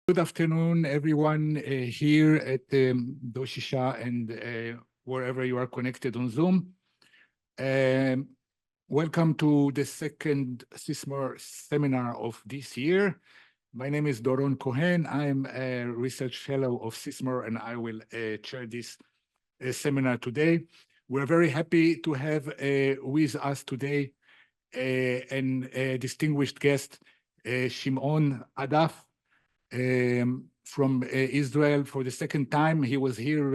Good afternoon, everyone here at Doshisha and wherever you are connected on Zoom. Welcome to the second SISMOR seminar of this year. My name is Doron Cohen. I'm a research fellow of SISMOR, and I will chair this seminar today. We're very happy to have with us today a distinguished guest, Shimon Adaf, from Israel for the second time. He was here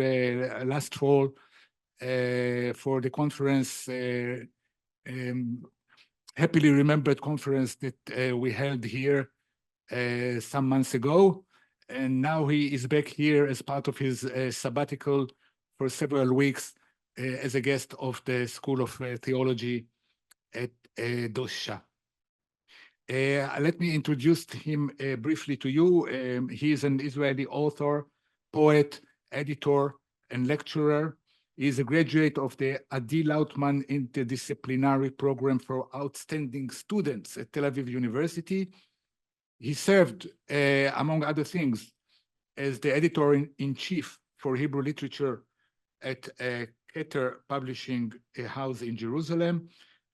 last fall for the conference, happily remembered conference that we held here some months ago. And now he is back here as part of his sabbatical for several weeks as a guest of the School of Theology at Dosha. Let me introduce him briefly to you. He is an Israeli author, poet, editor, and lecturer. He is a graduate of the Adi Lautman Interdisciplinary Program for Outstanding Students at Tel Aviv University. He served, among other things, as the editor-in-chief for Hebrew literature at Keter Publishing House in Jerusalem,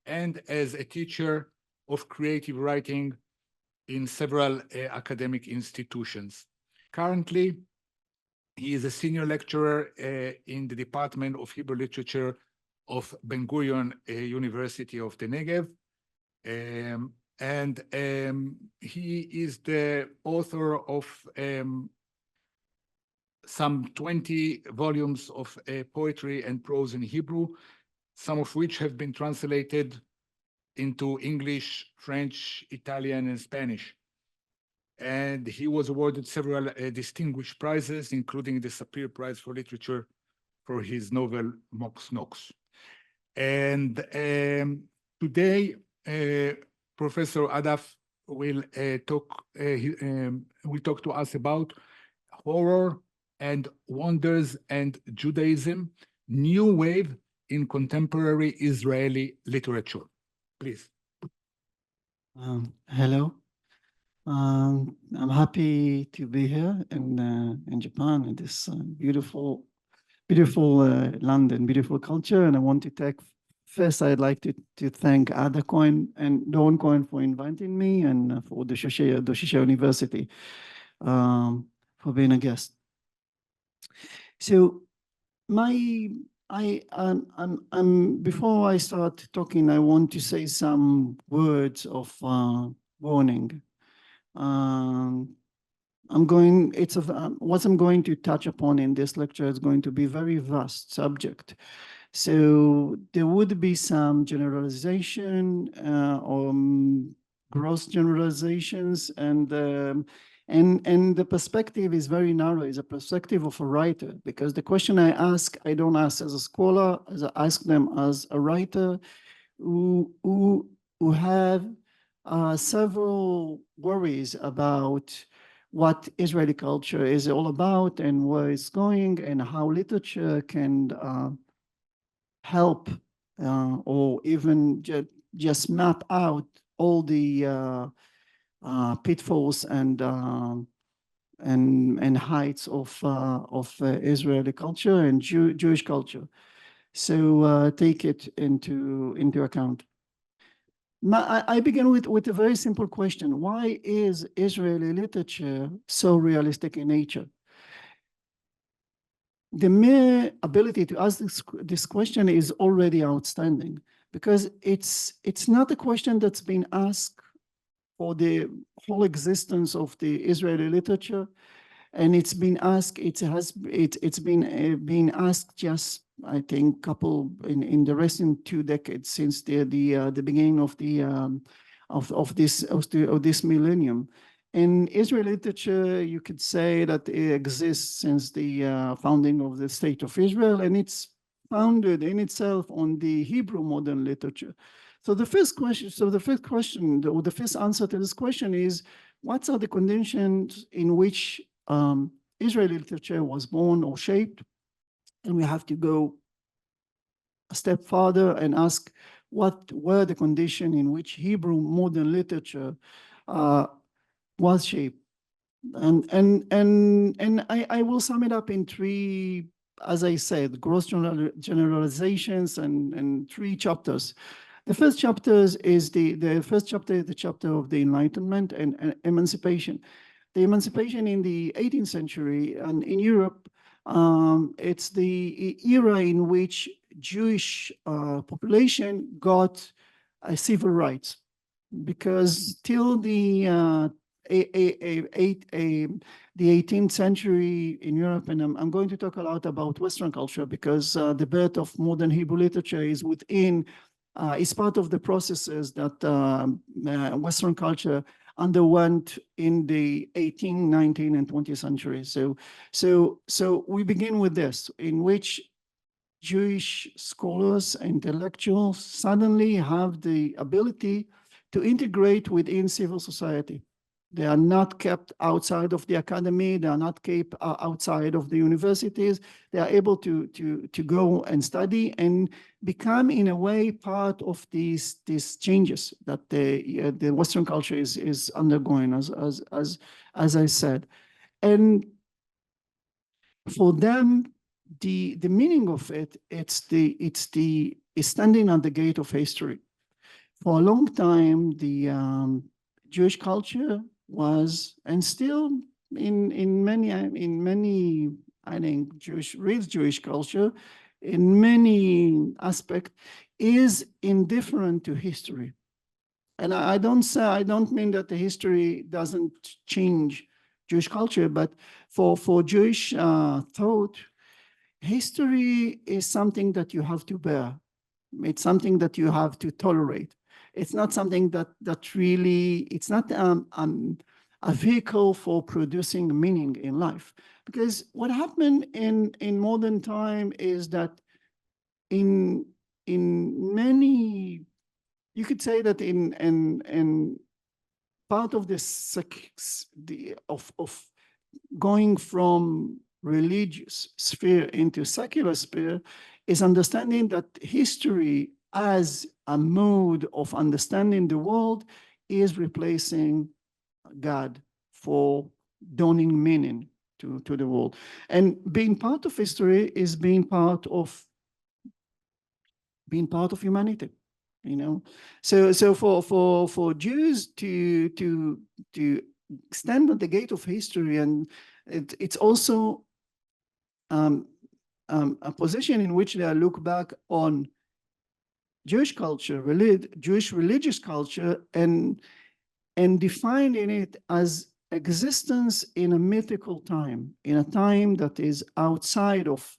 and as a teacher of creative writing in several academic institutions. Currently, he is a senior lecturer in the Department of Hebrew Literature of Ben Gurion University of the Negev. He is the author of some 20 volumes of poetry and prose in Hebrew, some of which have been translated into English, French, Italian, and Spanish. And he was awarded several distinguished prizes, including the Sapir Prize for Literature for his novel Mox Nox. And today, Professor Adaf will talk to us about horror and Wonders and Judaism, new wave in contemporary Israeli literature. Please. Hello. I'm happy to be here in Japan, in this beautiful land and beautiful culture. And I want to take first. I'd like to thank Ada Cohen and Don Cohen for inviting me, and for the Doshisha University for being a guest. So before I start talking, I want to say some words of warning. What I'm going to touch upon in this lecture is going to be a very vast subject. So there would be some generalization or gross generalizations, and the perspective is very narrow. It's a perspective of a writer, because the question I ask, I don't ask as a scholar, as I ask them as a writer who have several worries about what Israeli culture is all about and where it's going, and how literature can help or even just map out all the pitfalls and heights of Israeli culture and Jewish culture. So take it into account. I begin with a very simple question. Why is Israeli literature so realistic in nature? The mere ability to ask this question is already outstanding, because it's not a question that's been asked for the whole existence of the Israeli literature, and it's been asked. It's been asked just, I think, in the recent 2 decades since the beginning of this millennium. In Israeli literature, you could say that it exists since the founding of the State of Israel, and it's founded in itself on the Hebrew modern literature. So the first answer to this question is, what are the conditions in which Israeli literature was born or shaped? And we have to go a step further and ask, what were the conditions in which Hebrew modern literature was shaped? And I will sum it up in three, as I said, gross generalizations and three chapters. The first chapter is the chapter of the Enlightenment and emancipation. The emancipation in the 18th century and in Europe, it's the era in which Jewish population got civil rights, because till the 18th century in Europe, and I'm going to talk a lot about Western culture because the birth of modern Hebrew literature is is part of the processes that Western culture underwent in the 18th, 19th, and 20th century. So we begin with this, in which Jewish scholars and intellectuals suddenly have the ability to integrate within civil society. They are not kept outside of the academy. They are not kept outside of the universities. They are able to go and study and become, in a way, part of these changes that the Western culture is undergoing, as I said. And for them, the meaning of it, it's standing at the gate of history. For a long time, the Jewish culture was, and still in many I think Jewish culture in many aspects is indifferent to history. And I don't mean that the history doesn't change Jewish culture, but for Jewish thought, history is something that you have to bear. It's something that you have to tolerate. It's not something that really, it's not a vehicle for producing meaning in life. Because what happened in modern time is that in many, you could say that in part of this of going from religious sphere into secular sphere is understanding that history as a mode of understanding the world is replacing God for donning meaning to the world. And being part of history is being part of humanity, you know. So for Jews to stand at the gate of history, and it's also a position in which they look back on Jewish culture, Jewish religious culture, and defining it as existence in a mythical time, in a time that is outside of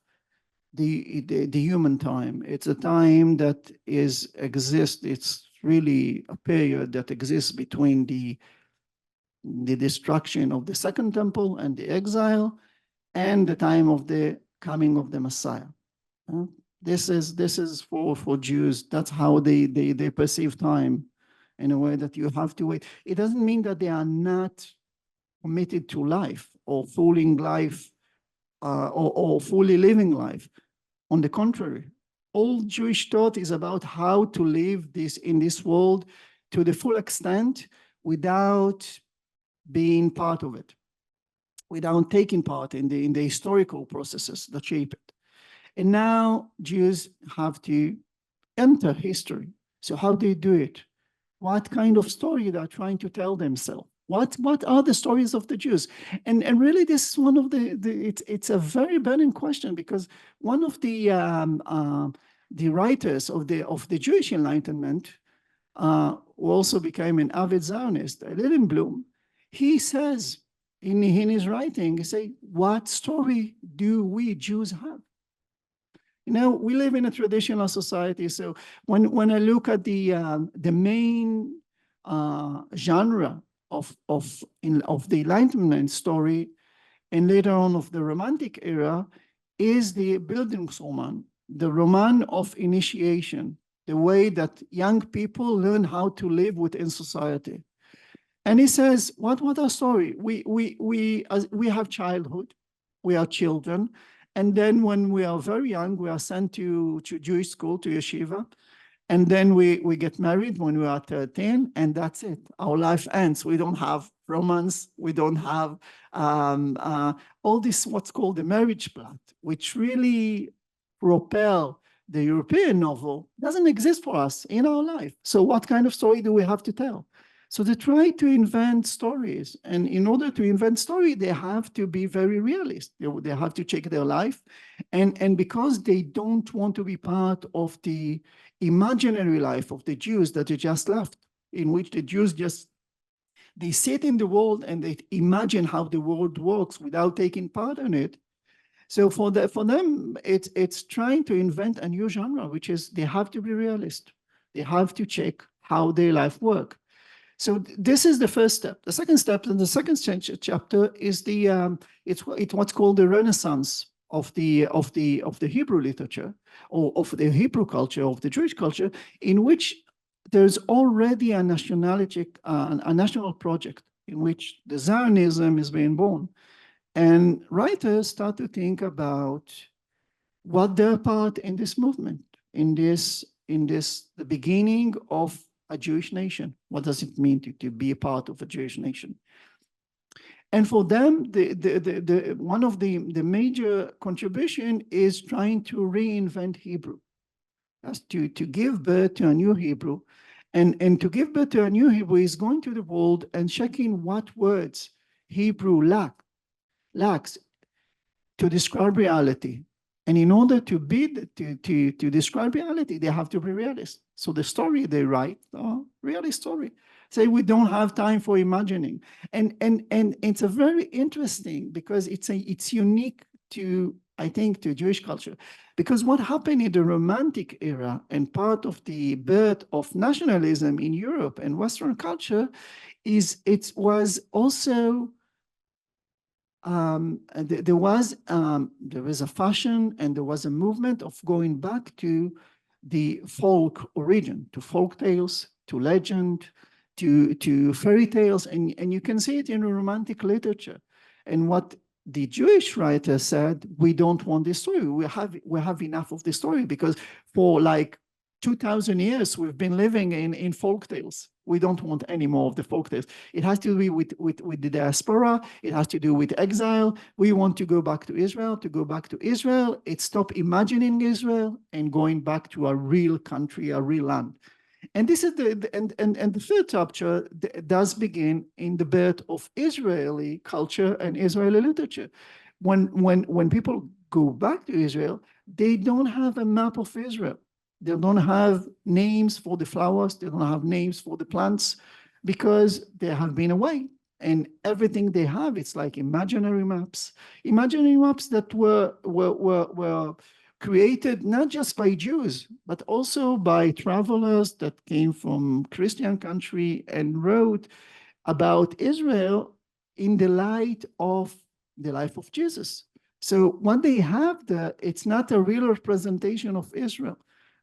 the human time. It's a time that exists. It's really a period that exists between the destruction of the Second Temple and the exile, and the time of the coming of the Messiah. This is for Jews. That's how they perceive time, in a way that you have to wait. It doesn't mean that they are not committed to life or fooling life or fully living life. On the contrary, all Jewish thought is about how to live in this world to the full extent without being part of it, without taking part in the historical processes that shape it. And now Jews have to enter history. So how do they do it? What kind of story they're trying to tell themselves? What are the stories of the Jews? And really, this is one of it's a very burning question, because one of the writers of the Jewish Enlightenment, who also became an avid Zionist, Lillenblum, he says in his writing, he say, what story do we Jews have? You know, we live in a traditional society. So when I look at the main genre of the Enlightenment story, and later on of the Romantic era, is the Bildungsroman, the roman of initiation, the way that young people learn how to live within society. And he says, what our story? We have childhood, we are children, and then when we are very young, we are sent to Jewish school, to yeshiva, And then we get married when we are 13, and that's it. Our life ends. We don't have romance. We don't have all this, what's called the marriage plot, which really propel the European novel, doesn't exist for us in our life. So what kind of story do we have to tell? So they try to invent stories. And in order to invent story, they have to be very realist. They have to check their life. And because they don't want to be part of the imaginary life of the Jews that they just left, in which the Jews just, they sit in the world and they imagine how the world works without taking part in it. So for them, it's trying to invent a new genre, which is they have to be realist. They have to check how their life work. So this is the first step. The second step, and the second chapter is it's what's called the Renaissance of the Hebrew literature, or of the Hebrew culture, of the Jewish culture, in which there's already a national project in which the Zionism is being born. And writers start to think about what their part in this movement, in the beginning of a Jewish nation. What does it mean to be a part of a Jewish nation? And for them, one of the major contribution is trying to reinvent Hebrew, as to give birth to a new Hebrew. And to give birth to a new Hebrew is going to the world and checking what words Hebrew lacks to describe reality. And in order to describe reality, they have to be realist. So the story they write, realist story. Say we don't have time for imagining. And it's a very interesting, because it's unique to, I think, to Jewish culture. Because what happened in the Romantic era and part of the birth of nationalism in Europe and Western culture is it was also there was a fashion and there was a movement of going back to the folk origin, to folk tales, to legend, to fairy tales, and you can see it in Romantic literature. And what the Jewish writer said, we don't want this story. We have enough of this story, because for like 2,000 years we've been living in folk tales. We don't want any more of the folk tales. It has to do with the diaspora. It has to do with exile. We want to go back to Israel. To go back to Israel, it's stop imagining Israel and going back to a real country, a real land. And this is the third chapter does begin in the birth of Israeli culture and Israeli literature. When people go back to Israel, they don't have a map of Israel. They don't have names for the flowers. They don't have names for the plants, because they have been away. And everything they have, it's like imaginary maps that were created not just by Jews, but also by travelers that came from Christian country and wrote about Israel in the light of the life of Jesus. So what they have there, it's not a real representation of Israel.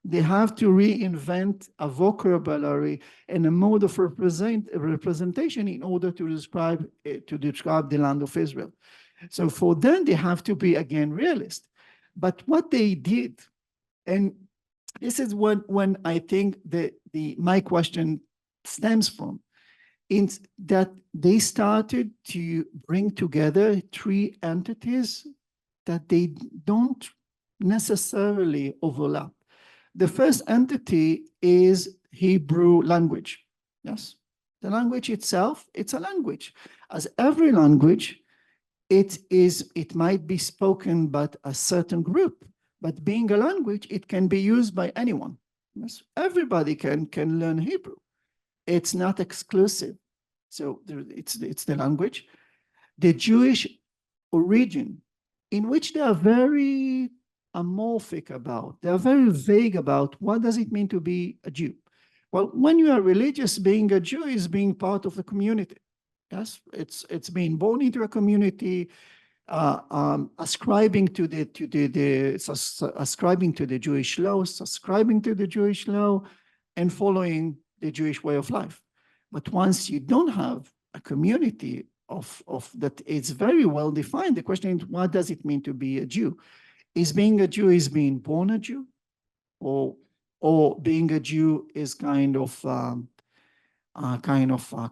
They have to reinvent a vocabulary and a mode of representation in order to describe the land of Israel. So for them, they have to be, again, realist. But what they did, and this is when I think my question stems from, is that they started to bring together three entities that they don't necessarily overlap. The first entity is Hebrew language. Yes, the language itself, it's a language. As every language, it might be spoken by a certain group, but being a language, it can be used by anyone. Yes, everybody can learn Hebrew. It's not exclusive. So it's the language. The Jewish origin, in which they are very amorphic about, they are very vague about what does it mean to be a Jew. Well, when you are religious, being a Jew is being part of the community. Yes, it's being born into a community, ascribing to the Jewish law, subscribing to the Jewish law, and following the Jewish way of life. But once you don't have a community of that, it's very well defined. The question is, what does it mean to be a Jew? Is being a Jew is being born a Jew, or or being a Jew is kind of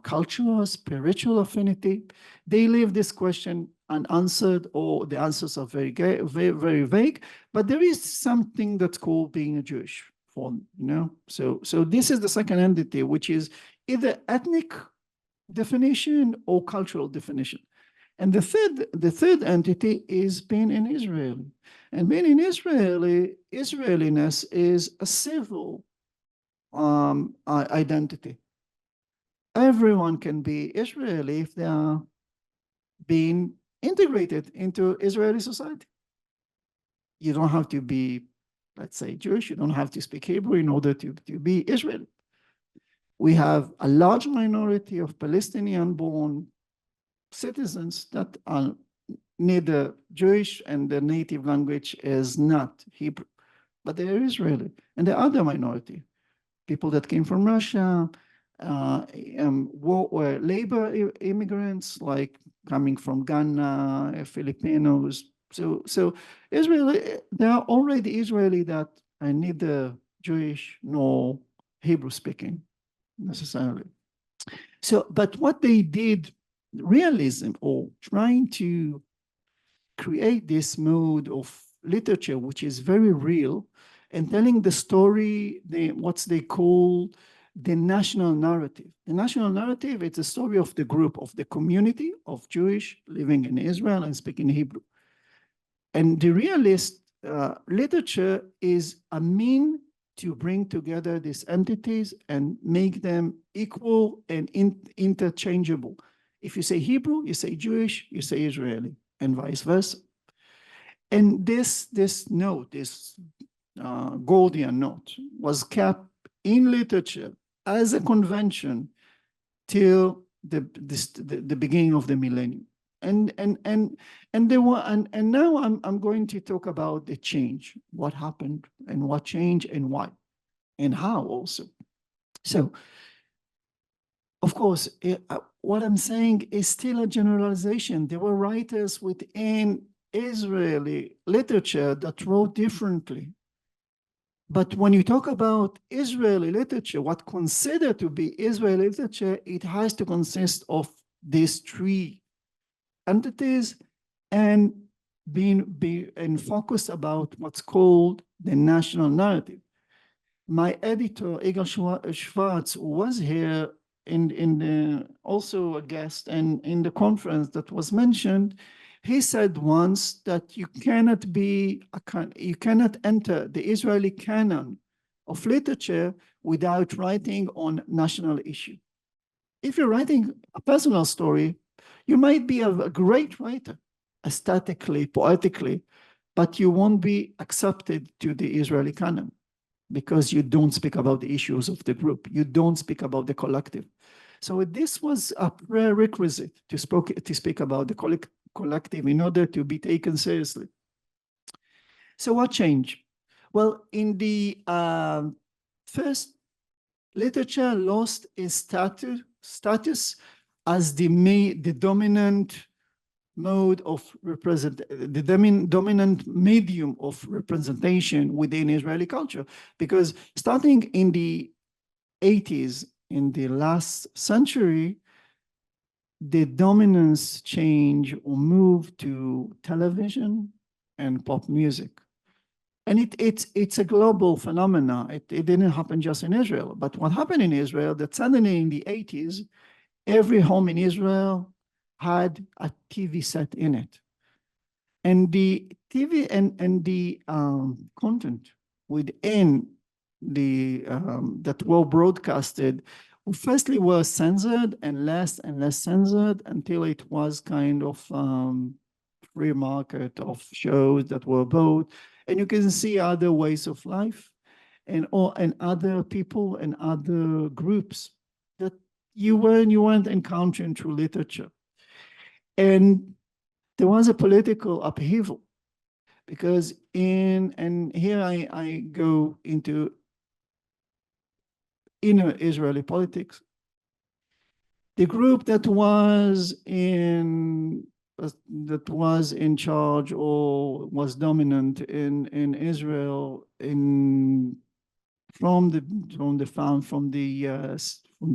cultural, spiritual affinity. They leave this question unanswered, or the answers are very, very, very vague. But there is something that's called being a Jewish form, you know. So this is the second entity, which is either ethnic definition or cultural definition. And the third entity is being in Israel. And being in Israeliness is a civil identity. Everyone can be Israeli if they are being integrated into Israeli society. You don't have to be, let's say, Jewish. You don't have to speak Hebrew in order to be Israeli. We have a large minority of Palestinian-born citizens that are neither Jewish, and their native language is not Hebrew, but they are Israeli. And the other minority, people that came from Russia, labor immigrants, like coming from Ghana, Filipinos. So Israeli, there are already Israeli that are neither Jewish nor Hebrew speaking necessarily. So, but what they did, realism, or trying to create this mode of literature, which is very real, and telling the story, what they call the national narrative. The national narrative, it's a story of the group, of the community of Jewish living in Israel and speaking Hebrew. And the realist literature is a mean to bring together these entities and make them equal and interchangeable. If you say Hebrew, you say Jewish, you say Israeli, and vice versa. And this note, this Gordian note, was kept in literature as a convention till the beginning of the millennium. And now I'm going to talk about the change, what happened and what changed and why and how also. So, of course, what I'm saying is still a generalization. There were writers within Israeli literature that wrote differently. But when you talk about Israeli literature, what considered to be Israeli literature, it has to consist of these three entities and being focused about what's called the national narrative. My editor, Egal Schwartz, was here also a guest, and in the conference that was mentioned, he said once that you cannot enter the Israeli canon of literature without writing on national issue. If you're writing a personal story, you might be a great writer, aesthetically, poetically, but you won't be accepted to the Israeli canon because you don't speak about the issues of the group. You don't speak about the collective. So this was a prerequisite to speak about the collective in order to be taken seriously. So what changed? Well, in the first, literature lost its status as the dominant mode of dominant medium of representation within Israeli culture, because starting in the 80s, in the last century, the dominance changed or moved to television and pop music. And it's a global phenomenon. It didn't happen just in Israel. But what happened in Israel, that suddenly in the 80s, every home in Israel had a TV set in it. And the TV and the content within the that were broadcasted, firstly were censored and less censored until it was kind of free market of shows that were bought. And you can see other ways of life and other people and other groups that you weren't encountering through literature. And there was a political upheaval because and here I go into inner Israeli politics. The group that was in charge or was dominant in Israel from the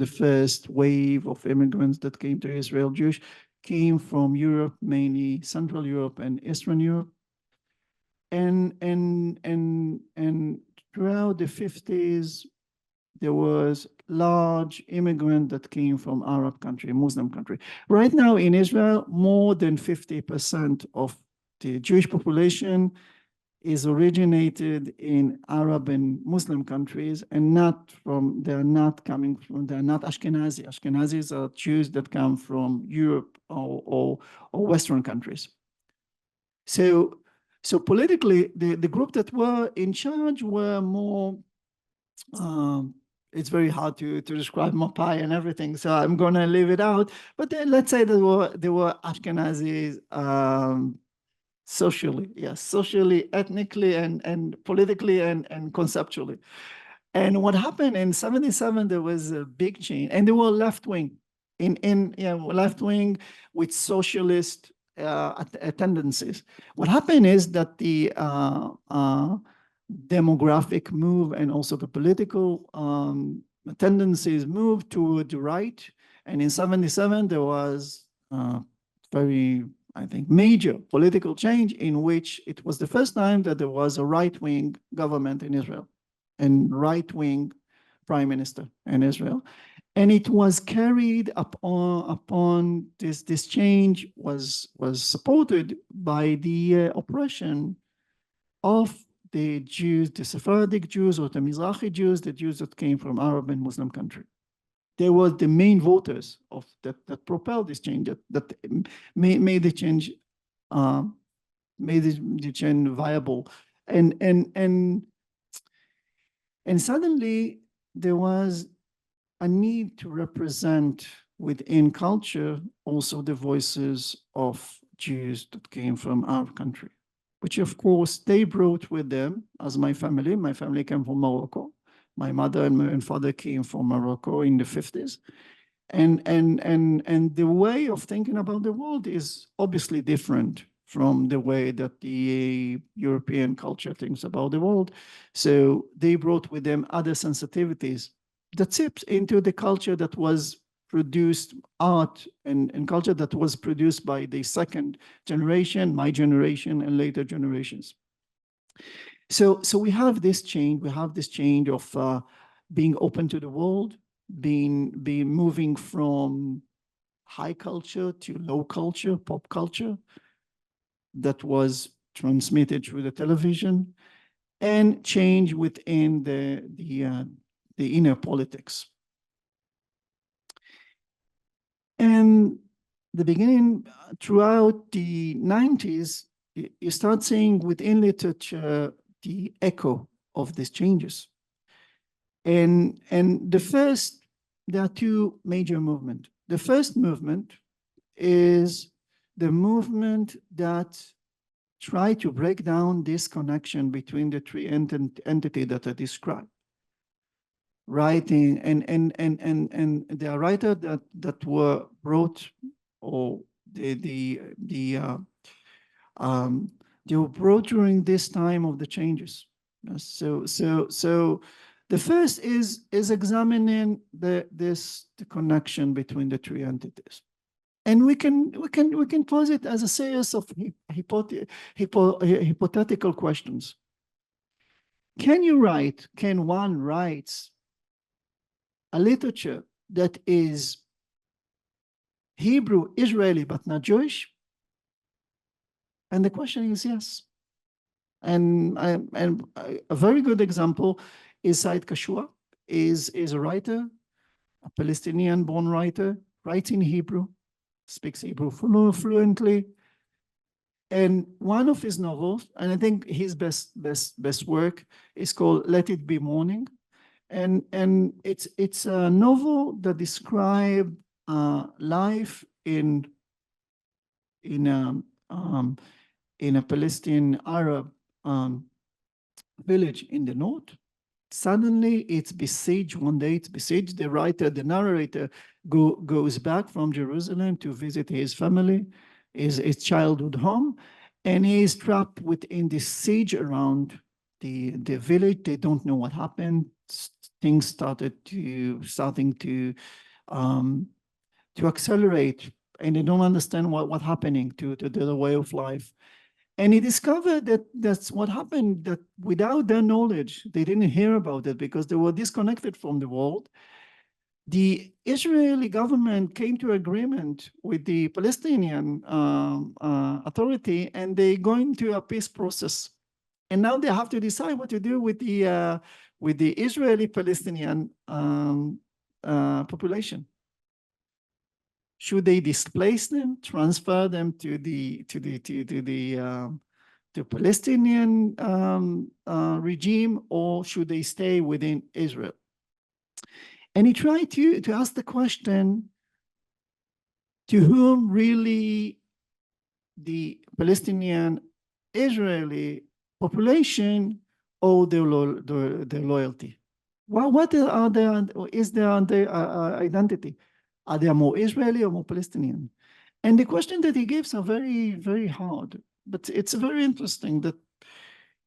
first wave of immigrants that came to Israel. Jewish came from Europe, mainly Central Europe and Eastern Europe, and throughout the 50s, there was large immigrant that came from Arab country, Muslim country. Right now in Israel, more than 50% of the Jewish population is originated in Arab and Muslim countries, and they're not Ashkenazi. Ashkenazis are Jews that come from Europe or Western countries. So politically, the group that were in charge were more, it's very hard to describe Mapai and everything, so I'm gonna leave it out. But let's say there were Ashkenazis, socially, yes, socially, ethnically, and politically, and conceptually. And what happened in 77, there was a big change, and they were left-wing, left-wing with socialist tendencies. What happened is that the demographic move and also the political tendencies moved toward the right. And in 77, there was very, I think, major political change in which it was the first time that there was a right-wing government in Israel and right-wing prime minister in Israel. And it was carried upon this change was supported by the oppression of the Jews, the Sephardic Jews or the Mizrahi Jews, the Jews that came from Arab and Muslim country. They were the main voters of that propelled this change, that made the change viable. And suddenly there was a need to represent within culture also the voices of Jews that came from our country, which of course they brought with them, as my family. My family came from Morocco. My mother and my father came from Morocco in the 50s. And the way of thinking about the world is obviously different from the way that the European culture thinks about the world. So they brought with them other sensitivities that seeps into the culture that was produced, art and culture that was produced by the second generation, my generation, and later generations. So we have this change. We have this change of being open to the world, being moving from high culture to low culture, pop culture, that was transmitted through the television, and change within the inner politics. And the beginning, throughout the 90s, you start seeing within literature the echo of these changes. And there are two major movements. The first movement is the movement that try to break down this connection between the three entities that I described. Writing and there are writers that were brought, or they were brought during this time of the changes. So the first is examining the connection between the three entities. And we can pose it as a series of hypothetical questions. Can one write a literature that is Hebrew, Israeli, but not Jewish? And the question is yes. And a very good example is Said Kashua, is a writer, a Palestinian-born writer, writes in Hebrew, speaks Hebrew fluently. And one of his novels, and I think his best work, is called Let It Be Morning. And it's a novel that describes life in a Palestinian Arab village in the north. Suddenly it's besieged one day. It's besieged. The writer, the narrator, goes back from Jerusalem to visit his family, his childhood home, and he is trapped within this siege around the village. They don't know what happened. things starting to accelerate, and they don't understand what's happening to the way of life. And he discovered that that's what happened, that without their knowledge, they didn't hear about it because they were disconnected from the world. The Israeli government came to agreement with the Palestinian authority, and they go into a peace process. And now they have to decide what to do with the Israeli-Palestinian population. Should they displace them, transfer them to the Palestinian regime, or should they stay within Israel? And he tried to ask the question, to whom really the Palestinian Israeli population owe their loyalty? Well, what are is their identity? Are they more Israeli or more Palestinian? And the question that he gives are very, very hard. But it's very interesting that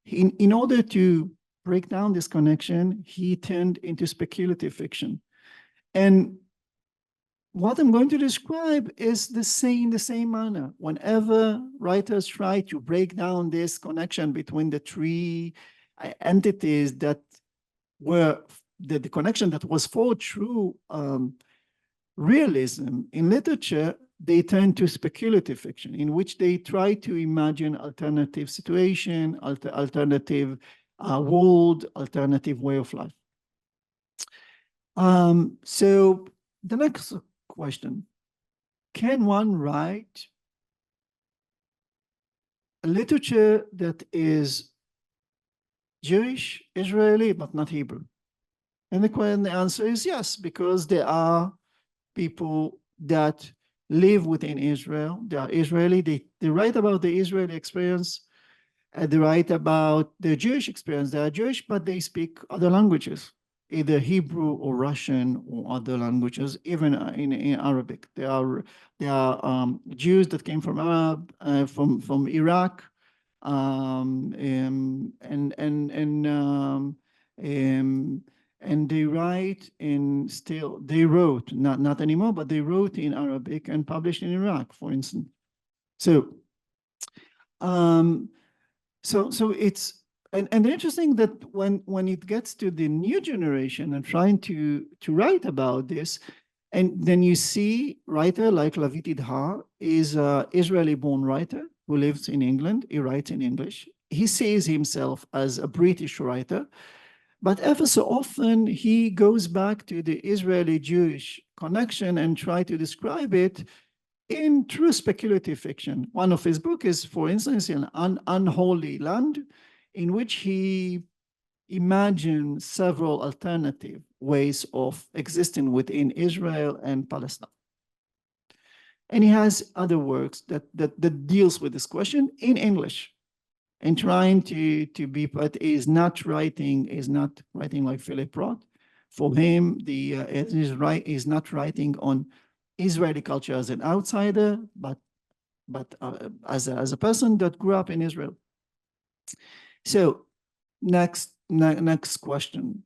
in order to break down this connection, he turned into speculative fiction. And what I'm going to describe is the same manner. Whenever writers try to break down this connection between the three entities that were the connection that was forged through realism in literature, they turn to speculative fiction, in which they try to imagine alternative situation, alternative world, alternative way of life. So the next question, can one write a literature that is Jewish, Israeli, but not Hebrew? And the answer is yes, because there are people that live within Israel. They are Israeli. They write about the Israeli experience. They write about the Jewish experience. They are Jewish, but they speak other languages, either Hebrew or Russian or other languages, even in Arabic. There are Jews that came from from Iraq, and they write they wrote, not anymore, but they wrote in Arabic and published in Iraq, for instance. So it's, and interesting that when it gets to the new generation and trying to write about this, and then you see writer like Lavit Idhar is an Israeli-born writer who lives in England. He writes in English. He sees himself as a British writer, but ever so often he goes back to the Israeli-Jewish connection and try to describe it in true speculative fiction. One of his books is, for instance, An Unholy Land, in which he imagines several alternative ways of existing within Israel and Palestine. And he has other works that deals with this question in English, and trying to be, but is not writing like Philip Roth. For him, is not writing on Israeli culture as an outsider, but as a person that grew up in Israel. So next question.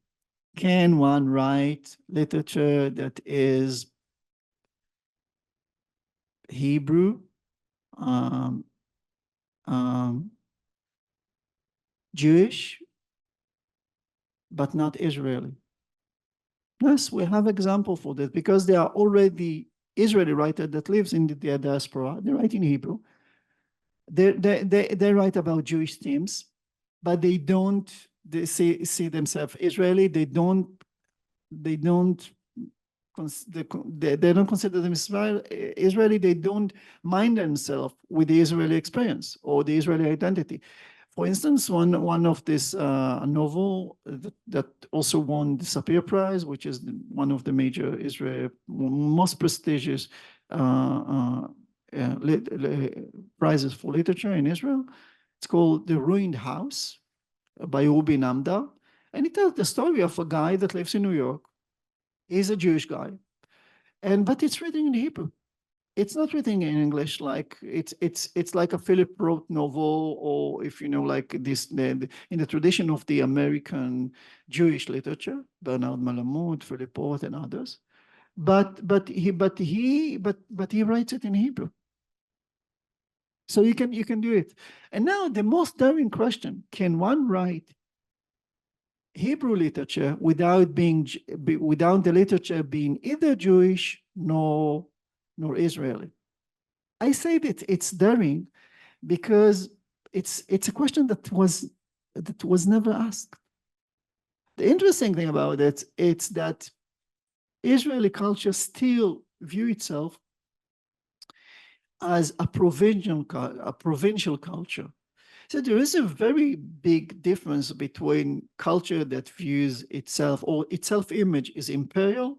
Can one write literature that is Hebrew, Jewish, but not Israeli? Yes, we have example for that, because there are already Israeli writer that lives in the diaspora. They write in Hebrew. They write about Jewish themes, but they see themselves Israeli. They don't consider themselves Israeli. They don't mind themselves with the Israeli experience or the Israeli identity. For instance, one of this novel that also won the Sapir Prize, which is one of the major Israeli most prestigious prizes for literature in Israel. It's called The Ruined House by Ruby Namdar, and it tells the story of a guy that lives in New York. He's a Jewish guy, but it's written in Hebrew. it's not written in English. Like it's like a Philip Roth novel, or if you know, like this in the tradition of the American Jewish literature, Bernard Malamud, Philip Roth, and others. But he writes it in Hebrew. So you can do it. And now the most daring question: can one write Hebrew literature without the literature being either Jewish nor Israeli? I say that it's daring because it's a question that was never asked. The interesting thing about it, it's that Israeli culture still view itself as a provincial culture. So there is a very big difference between culture that views itself, or its self-image is imperial,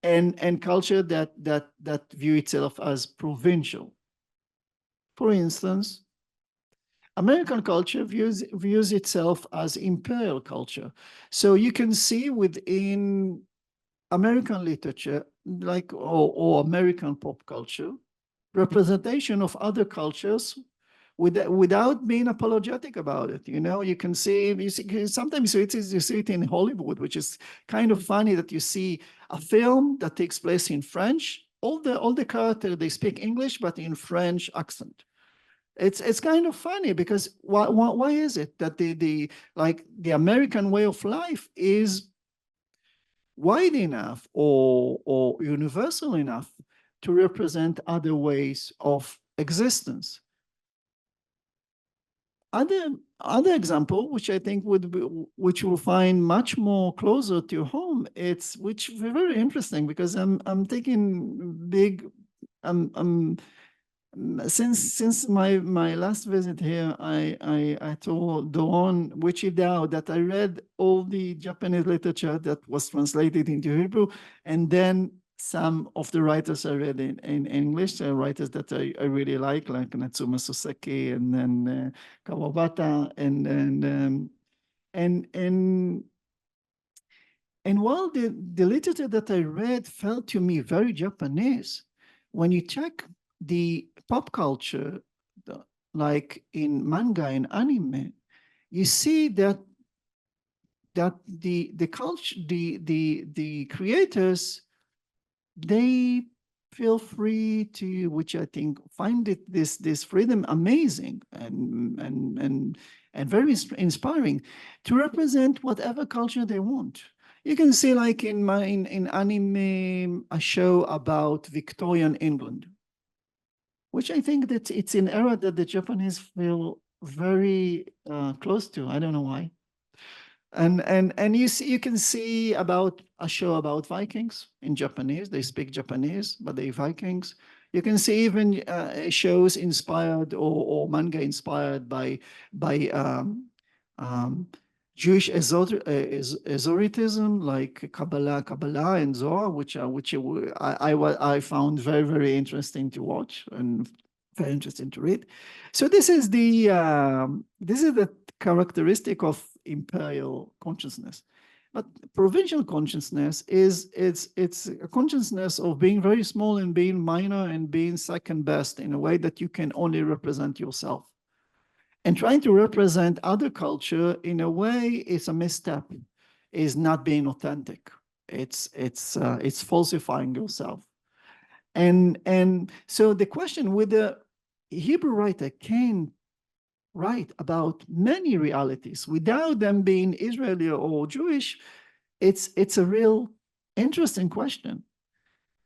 and culture that view itself as provincial. For instance, American culture views itself as imperial culture. So you can see within American literature, like or American pop culture, representation of other cultures without being apologetic about it. You know, you see sometimes you see it in Hollywood, which is kind of funny that you see a film that takes place in French. All the characters, they speak English, but in French accent. It's kind of funny because why is it that the American way of life is wide enough or universal enough to represent other ways of existence? Other example, which I think which will find much more closer to home, which is very interesting because I'm taking big since my last visit here, I told Doron Wichidao that I read all the Japanese literature that was translated into Hebrew, and then some of the writers I read in English, writers that I really like Natsuma Soseki and then Kawabata, and while the literature that I read felt to me very Japanese, when you check the pop culture, like in manga and anime, you see that the culture, the creators, they feel free to, which I think find this freedom amazing and very inspiring, to represent whatever culture they want. You can see, like in anime, a show about Victorian England, which I think that it's an era that the Japanese feel very close to. I don't know why. And you can see about a show about Vikings in Japanese. They speak Japanese, but they're Vikings. You can see even shows inspired or manga inspired by Jewish esotericism, like Kabbalah and Zohar, which I found very, very interesting to watch and very interesting to read. So this is the characteristic of imperial consciousness. But provincial consciousness it's a consciousness of being very small and being minor and being second best in a way that you can only represent yourself. And trying to represent other culture in a way is a misstep, is not being authentic. It's falsifying yourself. And so the question, whether Hebrew writer can write about many realities without them being Israeli or Jewish, it's a real interesting question.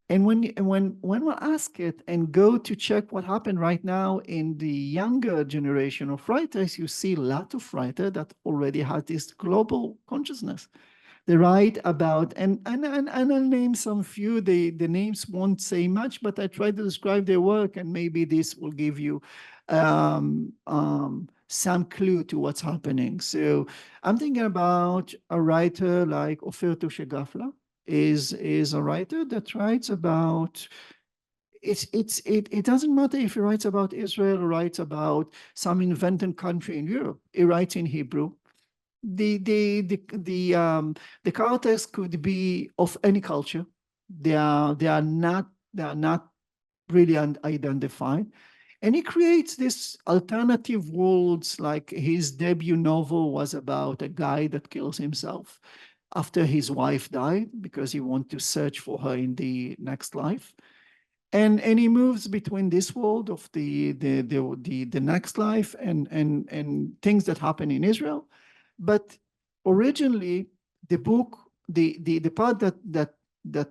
And when we ask it and go to check what happened right now in the younger generation of writers, you see a lot of writers that already have this global consciousness. They write about, and I'll name some few. The names won't say much, but I try to describe their work, and maybe this will give you some clue to what's happening. So I'm thinking about a writer like Ofer Tushegafla. Is a writer that writes about, it doesn't matter if he writes about Israel or writes about some invented country in Europe. He writes in Hebrew. The characters could be of any culture. They are not really identified. And he creates this alternative worlds, like his debut novel was about a guy that kills himself after his wife died because he wanted to search for her in the next life. And he moves between this world of the next life and things that happen in Israel. But originally, the book, the part that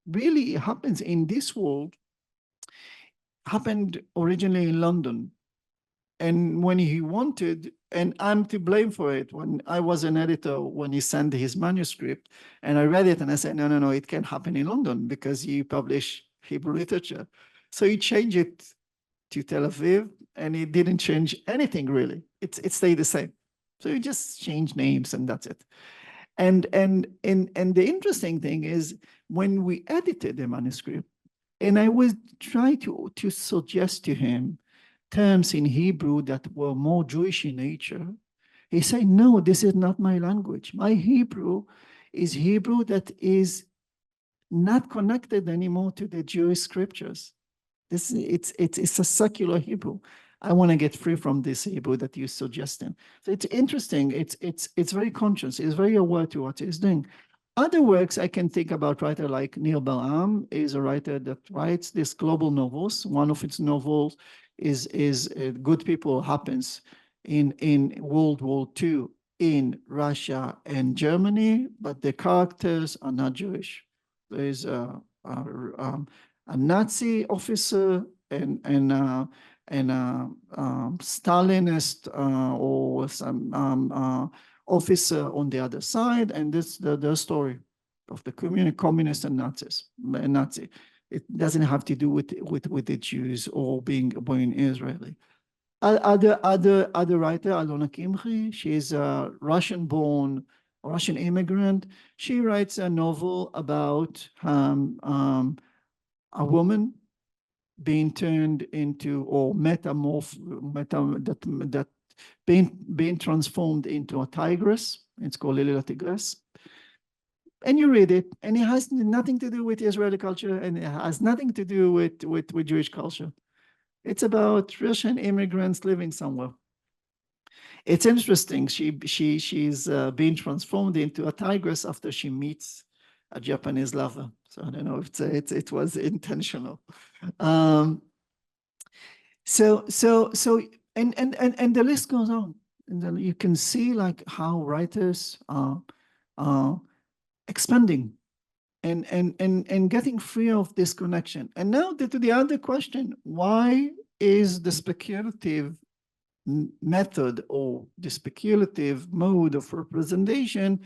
really happens in this world happened originally in London. And when he wanted, and I'm to blame for it, when I was an editor, when he sent his manuscript, and I read it and I said, no, no, no, it can't happen in London because you publish Hebrew literature. So he changed it to Tel Aviv, and he didn't change anything really. It stayed the same. So he just changed names and that's it. And the interesting thing is when we edited the manuscript, and I was trying to suggest to him terms in Hebrew that were more Jewish in nature, he said, no, this is not my language. My Hebrew is Hebrew that is not connected anymore to the Jewish scriptures. It's a secular Hebrew. I want to get free from this Hebrew that you're suggesting. So it's interesting. It's very conscious. It's very aware to what he's doing. Other works I can think about, writer like Nir Bar'am is a writer that writes these global novels. One of its novels is Good People happens in World War II in Russia and Germany, but the characters are not Jewish. There is a Nazi officer and Stalinist or some officer on the other side, and this the story of the communists and Nazi. It doesn't have to do with the Jews or being born Israeli. Other writer, Alona Kimchi, she's a Russian-born, Russian immigrant. She writes a novel about a woman being turned into or that being transformed into a tigress. It's called Lila Tigress. And you read it, and it has nothing to do with Israeli culture, and it has nothing to do with Jewish culture. It's about Russian immigrants living somewhere. It's interesting. She's being transformed into a tigress after she meets a Japanese lover. So I don't know if it was intentional. And the list goes on. And then you can see like how writers are expanding and getting free of this connection. And now to the other question, why is the speculative method or the speculative mode of representation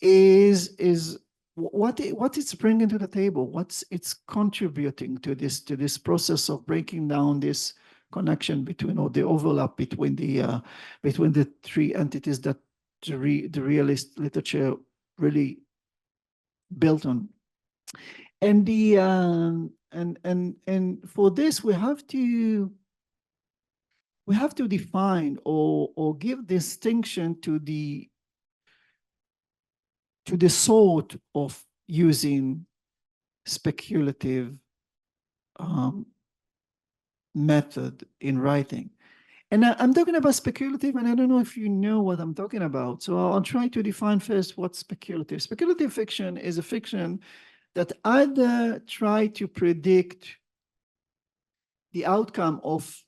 is what it's bringing to the table, what's it's contributing to this process of breaking down this connection between, or the overlap between the three entities that the realist literature really built on. And for this we have to define or give distinction to the sort of using speculative method in writing. And I'm talking about speculative, and I don't know if you know what I'm talking about. So I'll try to define first what's speculative. Speculative fiction is a fiction that either try to predict the outcome of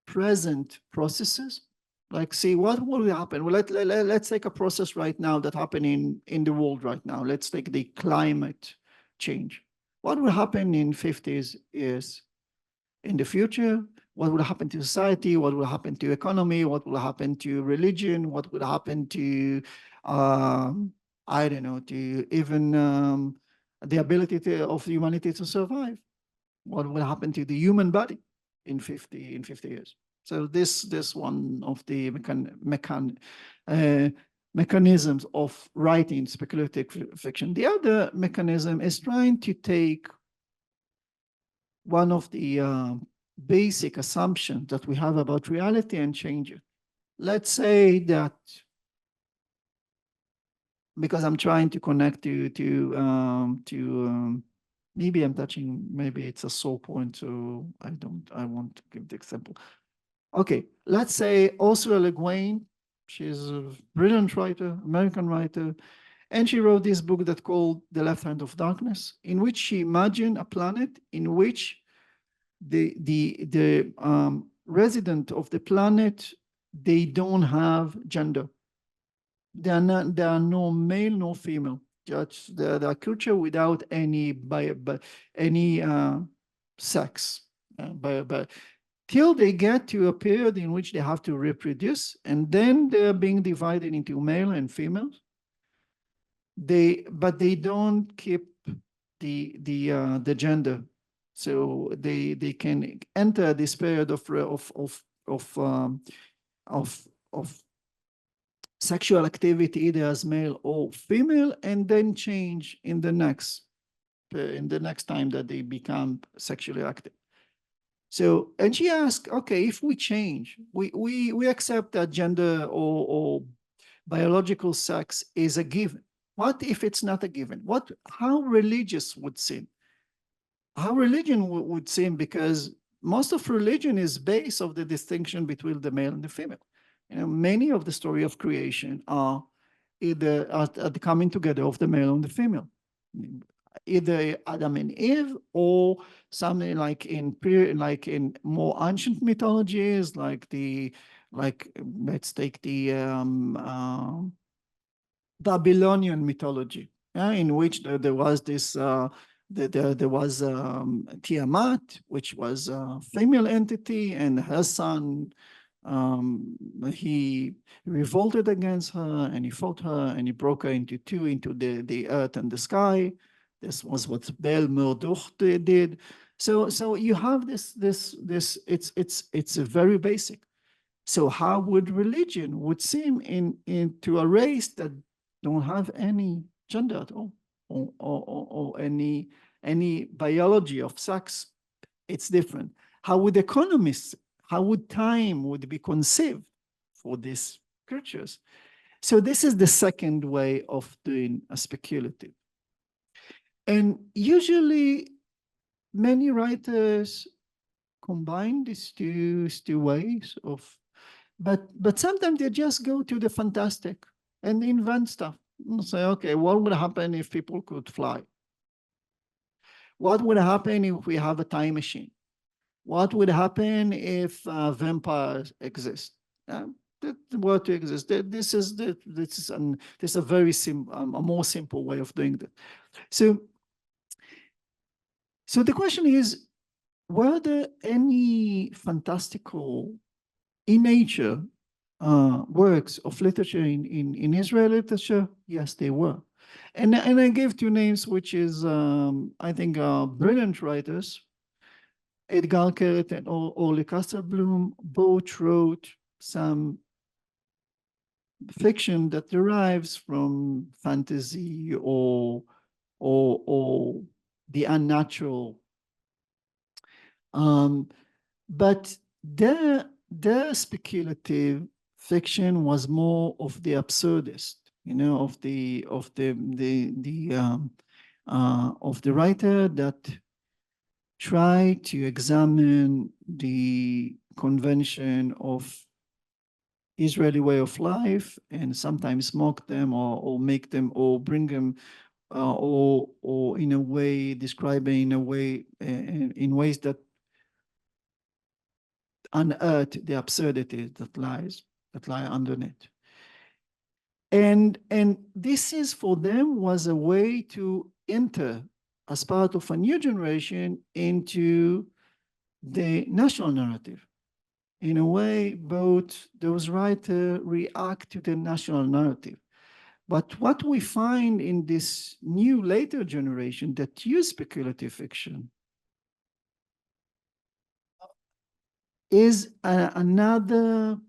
present processes, like see what will happen. Well, let's take a process right now that's happening in the world right now. Let's take the climate change. What will happen in 50 years in the future? What will happen to society? What will happen to economy? What will happen to religion? What will happen to, I don't know, to even the ability of humanity to survive? What will happen to the human body in 50 years? So this one of the mechanisms of writing speculative fiction. The other mechanism is trying to take one of the basic assumptions that we have about reality and change it. Let's say that, because I'm trying to connect to maybe I'm touching, maybe it's a sore point, so I want to give the example. Okay, let's say Ursula Le Guin, she's a brilliant writer, American writer, and she wrote this book that called The Left Hand of Darkness, in which she imagined a planet in which the resident of the planet, they don't have gender. There are no male, no female. Just the culture without any sex. Till they get to a period in which they have to reproduce, and then they're being divided into male and female. But they don't keep the gender, so they can enter this period of sexual activity either as male or female, and then change in the next time that they become sexually active. So, and she asked, okay, if we change, we accept that gender or biological sex is a given. What if it's not a given? How religious would seem? How religion would seem, because most of religion is based on the distinction between the male and the female. You know, many of the story of creation are either at the coming together of the male and the female, either Adam and Eve, or something like in more ancient mythologies, let's take the Babylonian mythology, in which there was this there was Tiamat, which was a female entity, and her son, he revolted against her, and he fought her, and he broke her into two, into the earth and the sky. This was what Bel Marduk did. So you have this. It's a very basic. So how would religion would seem into a race that don't have any gender at all, or any biology of sex? It's different. How would economists, how would time would be conceived for these creatures? So this is the second way of doing a speculative. And usually many writers combine these two ways of, but sometimes they just go to the fantastic and invent stuff. And say, okay, what would happen if people could fly? What would happen if we have a time machine? What would happen if vampires exist? Were to exist. This is a very a more simple way of doing that. So the question is, were there any fantastical in nature works of literature in Israeli literature? Yes, they were. And I gave two names, which is, I think, brilliant writers. Edgar Keret and Ole Kastelblum both wrote some fiction that derives from fantasy or the unnatural. But their speculative fiction was more of the absurdist, you know, of the writer that tried to examine the convention of Israeli way of life and sometimes mock them or make them or bring them or in a way describing in a way in ways that unearth the absurdity that lie underneath. And this is for them was a way to enter as part of a new generation into the national narrative. In a way, both those writers react to the national narrative. But what we find in this new later generation that use speculative fiction is another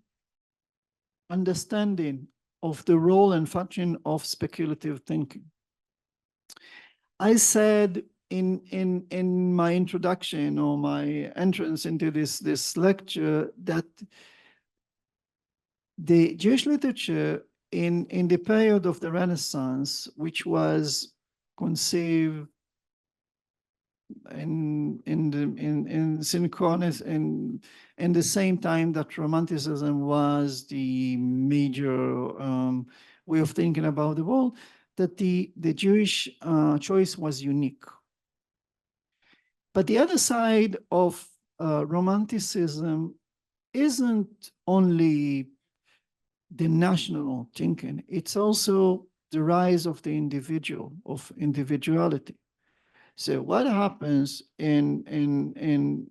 understanding of the role and function of speculative thinking. I said in my introduction or my entrance into this lecture that the Jewish literature in the period of the Renaissance, which was conceived in synchronous in the same time that Romanticism was the major way of thinking about the world, that the Jewish choice was unique. But the other side of Romanticism isn't only the national thinking, it's also the rise of the individual, of individuality. So what happens in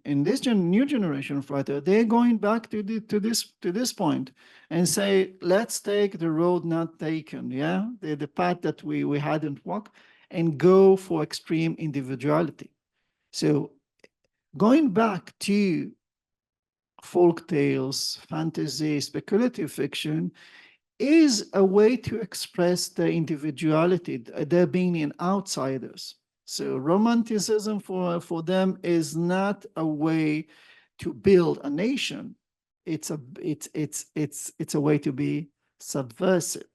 this new generation of writer? They're going back to this point and say, let's take the road not taken, yeah, the path that we hadn't walked, and go for extreme individuality. So going back to folk tales, fantasy, speculative fiction is a way to express their individuality, their being in outsiders. So Romanticism for them is not a way to build a nation. It's a way to be subversive.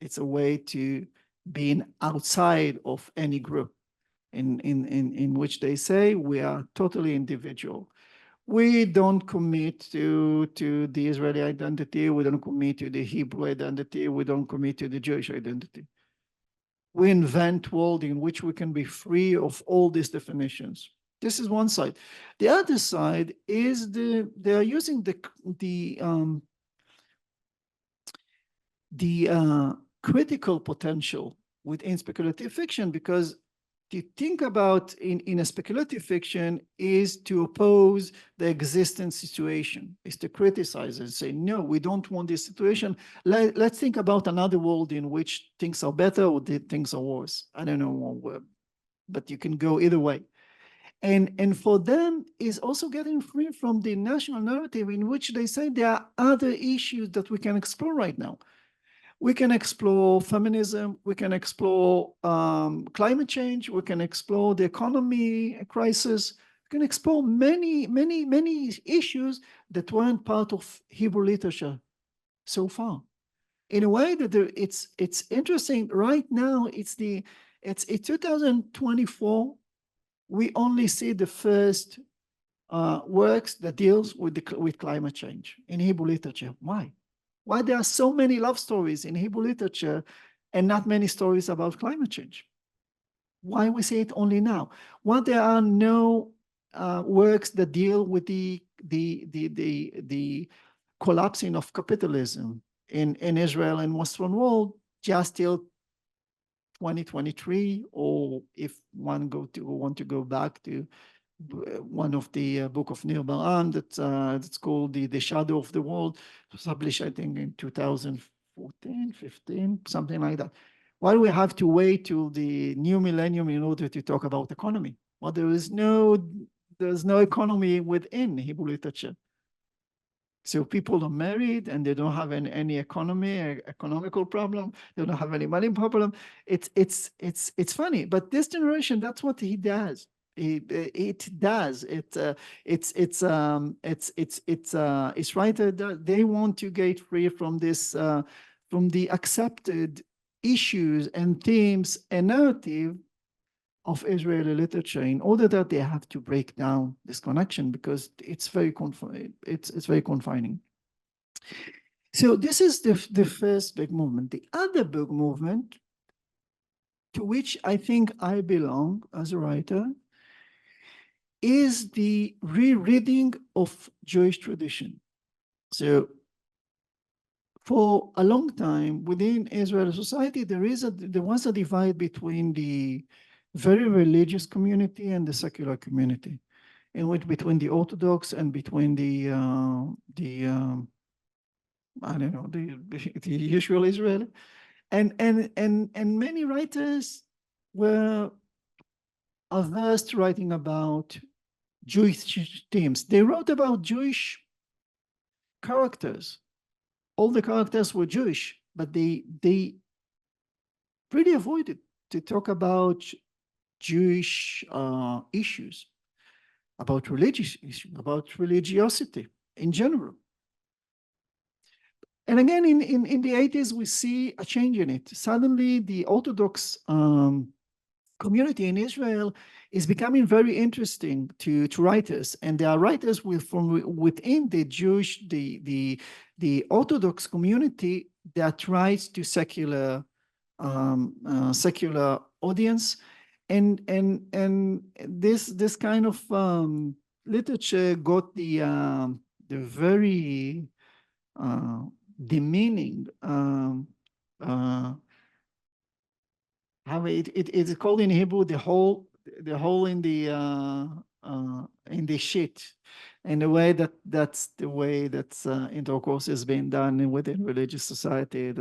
It's a way to being outside of any group in which they say we are totally individual. We don't commit to the Israeli identity. We don't commit to the Hebrew identity. We don't commit to the Jewish identity. We invent world in which we can be free of all these definitions. This is one side. The other side is they are using the critical potential within speculative fiction, because to think about in a speculative fiction is to oppose the existing situation, is to criticize and say, no, we don't want this situation. Let's think about another world in which things are better or things are worse. I don't know, but you can go either way. And for them is also getting free from the national narrative in which they say there are other issues that we can explore right now. We can explore feminism, we can explore climate change, we can explore the economy crisis, we can explore many issues that weren't part of Hebrew literature so far. In a way that it's interesting, right now, it's 2024, we only see the first works that deals with climate change in Hebrew literature. Why? Why there are so many love stories in Hebrew literature and not many stories about climate change? Why we see it only now? Why there are no works that deal with the collapsing of capitalism in Israel and Western world just till 2023, or if one want to go back to one of the book of Nir Baran that's called the Shadow of the World, published I think in 2014, 15, something like that. Why do we have to wait till the new millennium in order to talk about economy? Well, there's no economy within Hebrew literature. So people are married and they don't have any economical problem. They don't have any money problem. It's funny, but this generation, that's what he does. It's right that they want to get free from this from the accepted issues and themes and narrative of Israeli literature, in order that they have to break down this connection because it's very confining. So this is the first big movement. The other big movement, to which I think I belong as a writer, is the rereading of Jewish tradition. So for a long time within Israeli society, there was a divide between the very religious community and the secular community, in which between the Orthodox and between the I don't know, the usual Israeli, and many writers were averse to writing about Jewish themes. They wrote about Jewish characters. All the characters were Jewish, but they really avoided to talk about Jewish issues, about religious issues, about religiosity in general. And again, in the 80s, we see a change in it. Suddenly, the Orthodox community in Israel is becoming very interesting to writers, and there are writers from within the Jewish, the Orthodox community that writes to secular secular audience, and this kind of literature got the very demeaning how it's called in Hebrew the hole in the shit, in the way that's the way that intercourse is being done within religious society.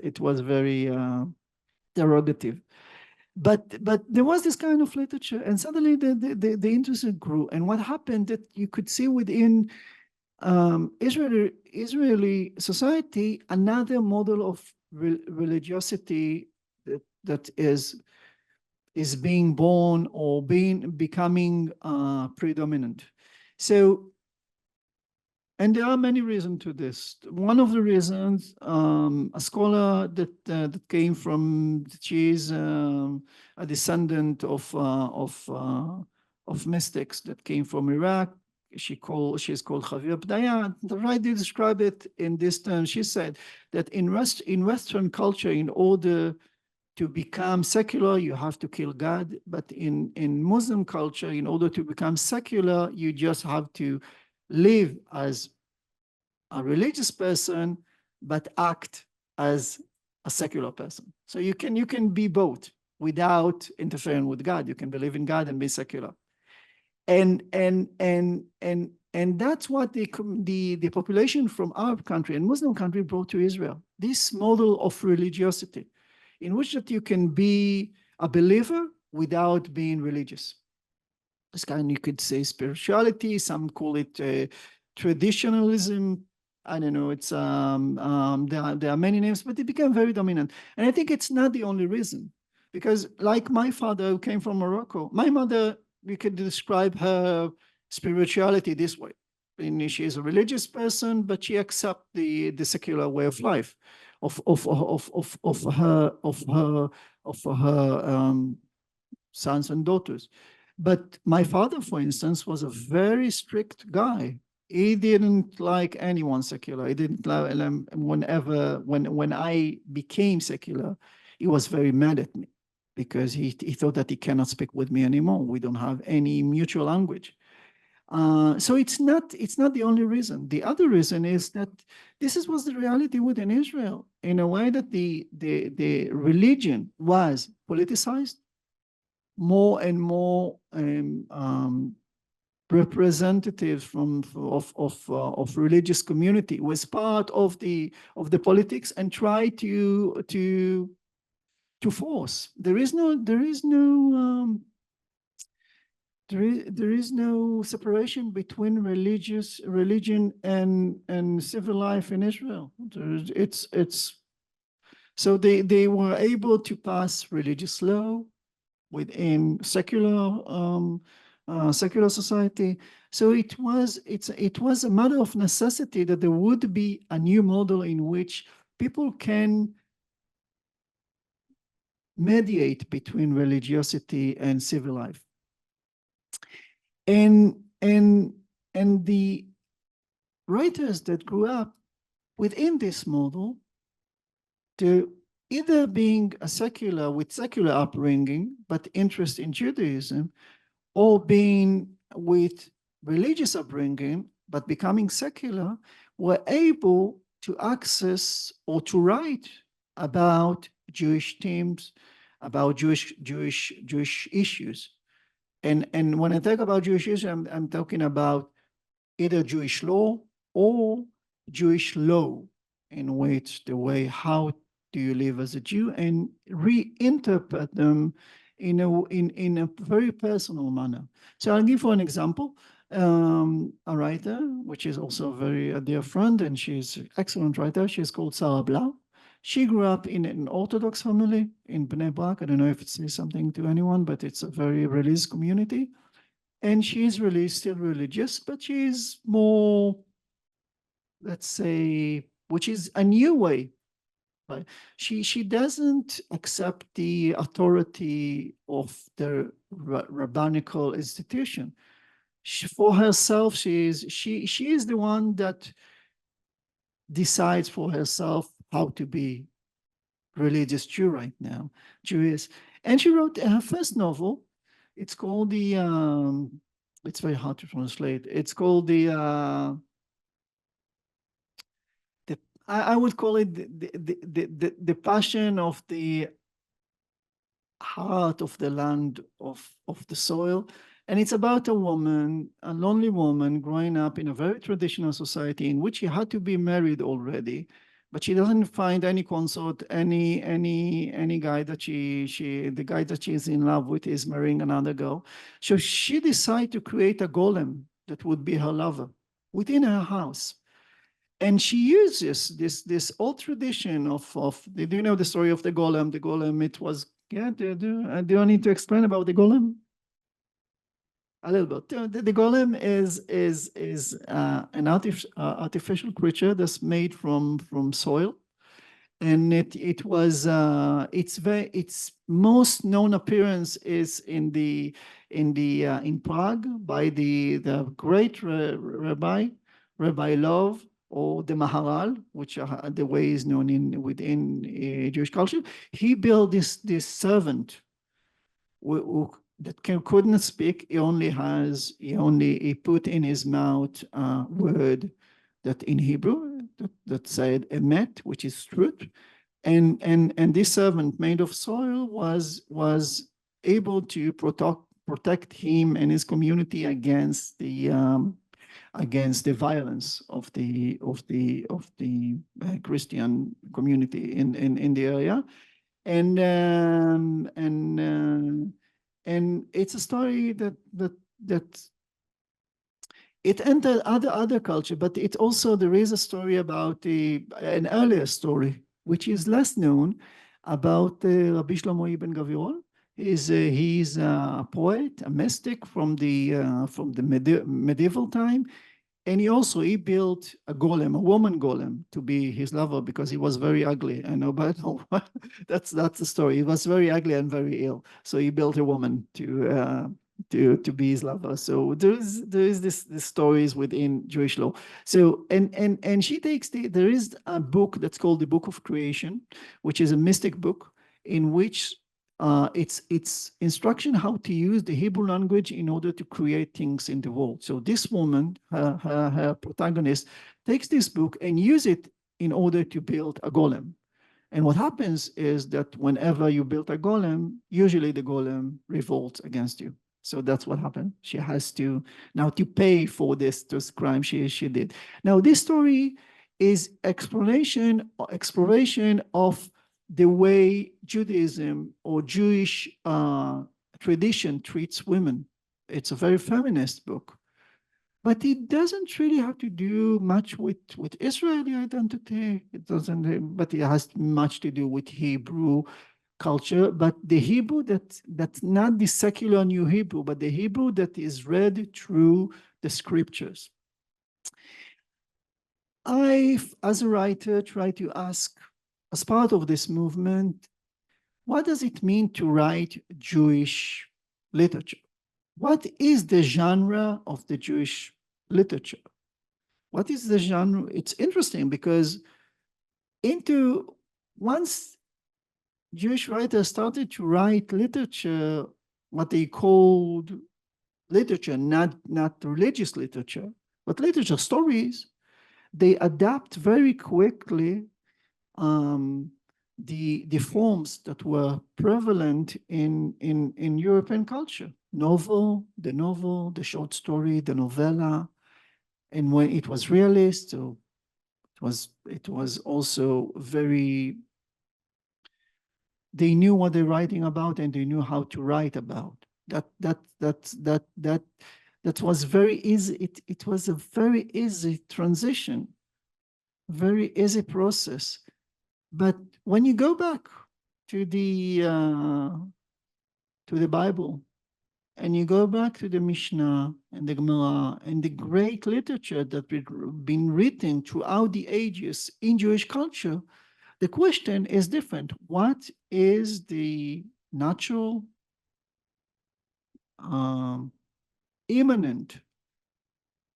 It was very derogative. But there was this kind of literature, and suddenly the interest grew. And what happened that you could see within Israeli society another model of religiosity that is being born or becoming predominant. So, and there are many reasons to this. One of the reasons, a scholar that came from, she is a descendant of mystics that came from Iraq. She's called Chavir Bdaya. The writer described it in this term. She said that in Western culture, in order to become secular, you have to kill God. But in Muslim culture, in order to become secular, you just have to live as a religious person, but act as a secular person. So you can be both without interfering with God. You can believe in God and be secular. And that's what the population from Arab country and Muslim country brought to Israel. This model of religiosity, in which that you can be a believer without being religious. This kind, you could say spirituality. Some call it traditionalism. I don't know. It's there are many names, but it became very dominant. And I think it's not the only reason, because like my father who came from Morocco, my mother, we could describe her spirituality this way. And she is a religious person, but she accepts the secular way of life of her sons and daughters. But my father, for instance, was a very strict guy. He didn't like anyone secular. He didn't like, when I became secular, he was very mad at me because he thought that he cannot speak with me anymore. We don't have any mutual language. So it's not the only reason. The other reason is that this was the reality within Israel, in a way that the religion was politicized. More and more representatives of religious community was part of the politics and try to force. There is no separation between religion and civil life in Israel. So they were able to pass religious law within secular society. So it was a matter of necessity that there would be a new model in which people can mediate between religiosity and civil life. And the writers that grew up within this model, to either being a secular with secular upbringing, but interest in Judaism, or being with religious upbringing, but becoming secular, were able to access or to write about Jewish themes, about Jewish issues. And when I talk about Jewish issues, I'm talking about either Jewish law or Jewish law, in which the way how do you live as a Jew, and reinterpret them in a very personal manner. So I'll give you an example. A writer, which is also a dear friend, and she's an excellent writer. She's called Sarah Blau. She grew up in an Orthodox family in Bnei Brak. I don't know if it says something to anyone, but it's a very religious community. And she's really still religious, but she's more, let's say, which is a new way She doesn't accept the authority of the rabbinical institution. For herself, she is the one that decides for herself how to be religious Jew right now, Jewish. And she wrote her first novel. It's called it's very hard to translate. It's called I would call it the passion of the heart of the land of the soil. And it's about a woman, a lonely woman growing up in a very traditional society in which she had to be married already, but she doesn't find any consort, any guy that the guy that she is in love with is marrying another girl. So she decided to create a golem that would be her lover within her house. And she uses this old tradition of do you know the story of the golem? The golem, it was, yeah, do I need to explain about the golem? A little bit. The golem is an artificial creature that's made from soil, and its most known appearance is in Prague by the great Rabbi Love, or the Maharal, which are the way is known within Jewish culture. He built this servant that couldn't speak. He put in his mouth a word that in Hebrew that said emet, which is truth, and this servant made of soil was able to protect him and his community against the violence of the Christian community in the area, and it's a story that it entered other culture, but it also, there is a story about an earlier story which is less known about Rabbi Shlomo ibn Gurion. He's a poet, a mystic from the medieval time, and he built a golem, a woman golem, to be his lover because he was very ugly. I know, but that's the story. He was very ugly and very ill, so he built a woman to be his lover. So there is this stories within Jewish law. So and she takes there is a book that's called the Book of Creation, which is a mystic book in which it's instruction how to use the Hebrew language in order to create things in the world. So this woman, her protagonist, takes this book and use it in order to build a golem. And what happens is that whenever you build a golem, usually the golem revolts against you. So that's what happened. She has to now to pay for this crime she did. Now this story is exploration of the way Judaism or Jewish tradition treats women. It's a very feminist book, but it doesn't really have to do much with Israeli identity. It doesn't, but it has much to do with Hebrew culture, but the Hebrew that's not the secular New Hebrew, but the Hebrew that is read through the scriptures. I, as a writer, try to ask, as part of this movement, what does it mean to write Jewish literature? What is the genre of the Jewish literature? What is the genre? It's interesting because once Jewish writers started to write literature, what they called literature, not religious literature, but literature stories, they adapt very quickly the forms that were prevalent in European culture. The novel, the short story, the novella, and when it was realist, so it was also very. They knew what they're writing about, and they knew how to write about. That was very easy. It was a very easy transition, very easy process. But when you go back to the Bible, and you go back to the Mishnah and the Gemara and the great literature that been written throughout the ages in Jewish culture, the question is different. What is the natural, immanent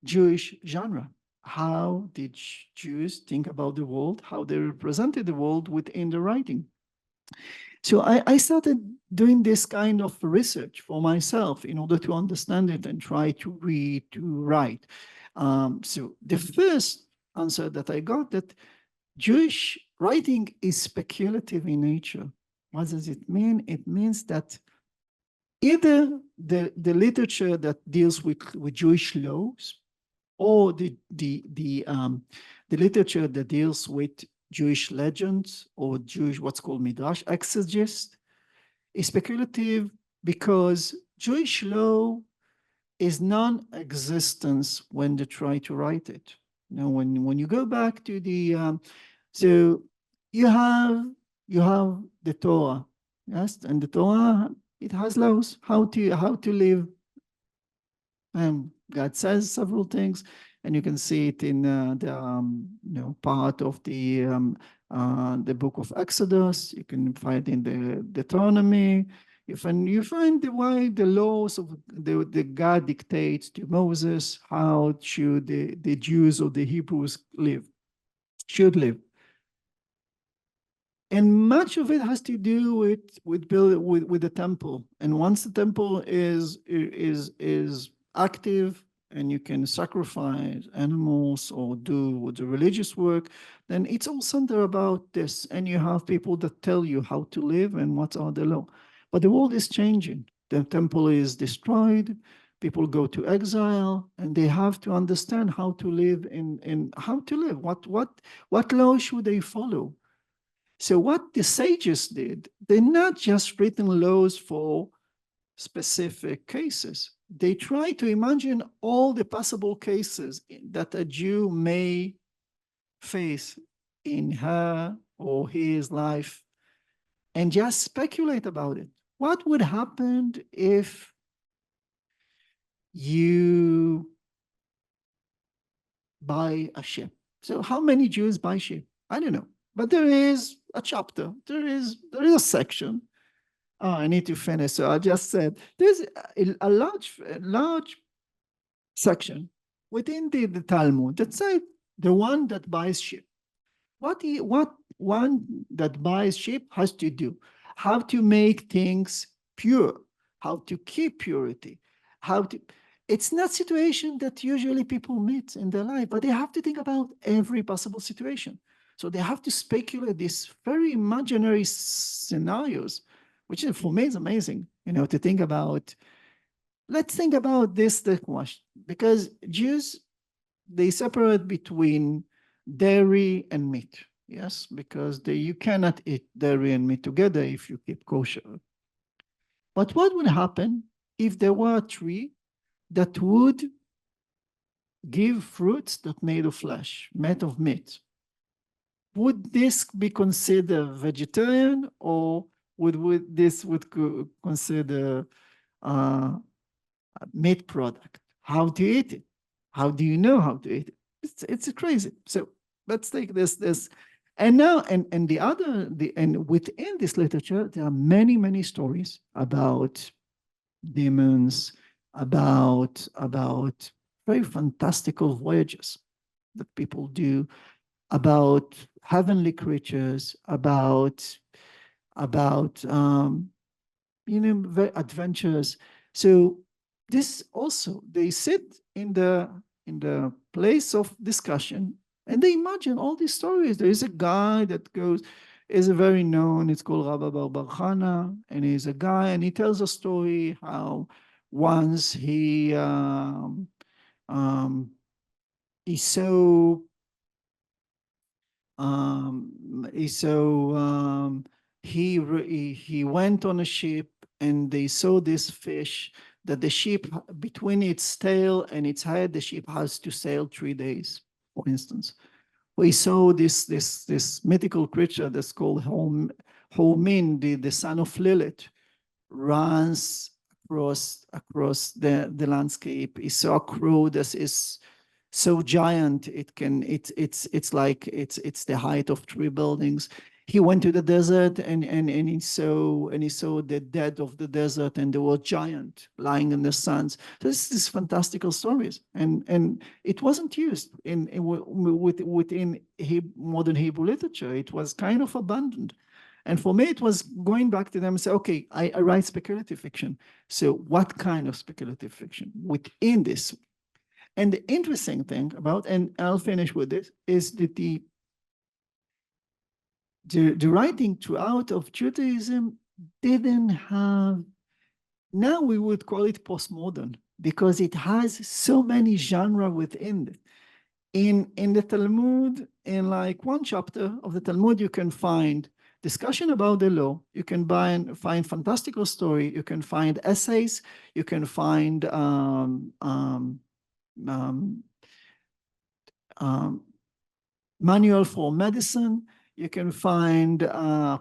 Jewish genre? How did Jews think about the world? How they represented the world within the writing? So I started doing this kind of research for myself in order to understand it and try to read, to write. So the first answer that I got, that Jewish writing is speculative in nature. What does it mean? It means that either the literature that deals with Jewish laws, or the literature that deals with Jewish legends or Jewish, what's called midrash exegesis, is speculative because Jewish law is non-existence when they try to write it. Now, when you go back to the, so you have the Torah, yes, and the Torah, it has laws how to live. God says several things, and you can see it in the part of the book of Exodus. You can find it in the Deuteronomy. You find why the laws of the God dictates to Moses how should the Jews or the Hebrews should live. And much of it has to do with the temple. And once the temple is active and you can sacrifice animals or do the religious work, then it's all centered about this. And you have people that tell you how to live and what are the law. But the world is changing. The temple is destroyed. People go to exile, and they have to understand how to live in how to live. What law should they follow? So what the sages did, they're not just written laws for specific cases. They try to imagine all the possible cases that a Jew may face in her or his life and just speculate about it. What would happen if you buy a ship? So how many Jews buy ship? I don't know. But there is a chapter, there is a section. Oh, I need to finish. So I just said there's a large section within the Talmud that says the one that buys sheep. What one that buys sheep has to do? How to make things pure, how to keep purity, how to. It's not situation that usually people meet in their life, but they have to think about every possible situation. So they have to speculate these very imaginary scenarios, which is, for me, is amazing, to think about. Let's think about this question, because Jews, they separate between dairy and meat, yes, because you cannot eat dairy and meat together if you keep kosher. But what would happen if there were a tree that would give fruits that made of flesh, made of meat? Would this be considered vegetarian, or would this consider meat product? How to eat it? How do you know how to eat it? It's crazy. So let's take this. And now, and within this literature, there are many stories about demons, about very fantastical voyages that people do, about heavenly creatures, about adventures. So this also, they sit in the place of discussion and they imagine all these stories. There is a guy that is a very known, it's called Rabbi Bar Chana, and he's a guy, and he tells a story how once he went on a ship, and they saw this fish that the ship, between its tail and its head, the ship has to sail 3 days, for instance. We saw this mythical creature that's called Homin, the son of Lilith, runs across the landscape. He saw a crow that is so giant it's like it's the height of 3 buildings. he went to the desert and he saw the dead of the desert, and there was giant lying in the sands. So this is fantastical stories, and it wasn't used within modern Hebrew literature. It was kind of abandoned. And for me, it was going back to them and say, okay, I write speculative fiction. So what kind of speculative fiction within this? And the interesting thing about, and I'll finish with this, is that the writing throughout of Judaism didn't have, now we would call it postmodern, because it has so many genres within it. In the Talmud, in like one chapter of the Talmud, you can find discussion about the law, you can find fantastical story, you can find essays, you can find manual for medicine, you can find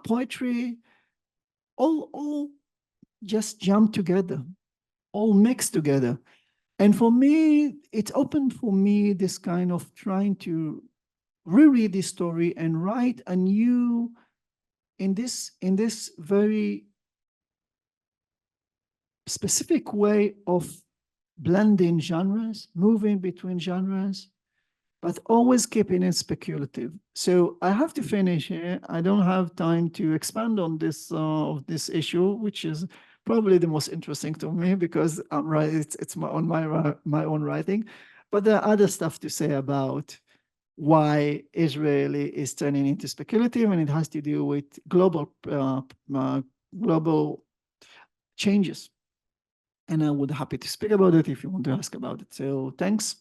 poetry, all just jump together, all mixed together. And for me, it opened for me this kind of trying to reread this story and write a new, in this very specific way of blending genres, moving between genres, but always keeping it speculative. So I have to finish here. I don't have time to expand on this issue, which is probably the most interesting to me, because I'm right. It's my own writing, but there are other stuff to say about why Israeli is turning into speculative, and it has to do with global changes. And I would be happy to speak about it if you want to ask about it. So thanks.